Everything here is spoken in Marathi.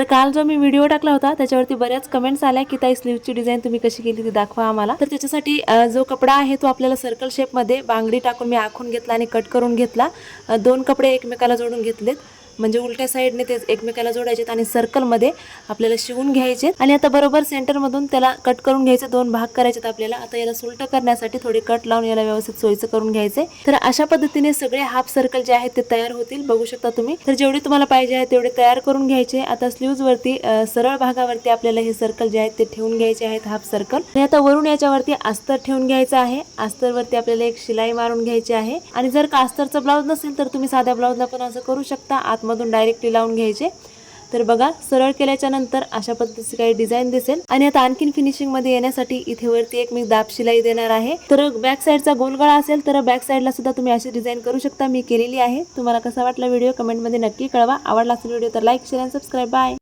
तर काल जो मी व्हिडिओ टाकला होता त्याच्यावरती बऱ्याच कमेंट्स आल्या की ताई स्लीवची डिझाईन तुम्ही कशी केली ती दाखवा आम्हाला। तर त्याच्यासाठी जो कपडा आहे तो आपल्याला सर्कल शेप मध्ये बांगडी टाकून मी आखून घेतला आणि कट करून घेतला। दोन कपडे एकमेकाला जोडून घेतलेत, म्हणजे उलट्या साइडने ते एकमेकाला जोडायचे आणि सर्कल मध्ये आपल्याला शिवून घ्यायचे। आणि आता बरोबर सेंटर मधून त्याला कट करून घ्यायचे, दोन भाग करायचे आपल्याला। आता याला सुलट करण्यासाठी थोडे कट लावून याला व्यवस्थित सोयीचं करून घ्यायचे। तर अशा पद्धतीने सगळे हाफ सर्कल जे आहेत ते तयार होतील, बघू शकता तुम्ही। तर जेवढे तुम्हाला पाहिजे आहे तेवढे तयार करून घ्यायचे। आता स्लीव्ज वरती सरळ भागावरती आपल्याला हे सर्कल जे आहेत ते ठेवून घ्यायचे आहेत, हाफ सर्कल। आणि आता वरून याच्यावरती अस्तर ठेवून घ्यायचं आहे। अस्तर वरती आपल्याला एक शिलाई मारून घ्यायची आहे। आणि जर का अस्तरचा ब्लाउज नसेल तर तुम्ही साध्या ब्लाउजला पण असं करू शकता, आतमधून डायरेक्टली लावून घ्यायचे। तर बघा, सरळ केल्याच्या नंतर अशा पद्धतीची काही डिझाइन दिसेल। आणि आता आणखीन फिनिशिंग मध्ये येण्यासाठी इथे वरती एक मी दाब शिलाई देणार आहे। तर बॅक साइडचा गोलगळा असेल तर बॅक साइडला सुद्धा तुम्ही अशी डिझाइन करू शकता, मी केलेली आहे। तुम्हाला कसा वाटला व्हिडिओ कमेंट मध्ये नक्की कळवा। आवडला असेल व्हिडिओ तर लाईक शेअर आणि सबस्क्राइब। बाय।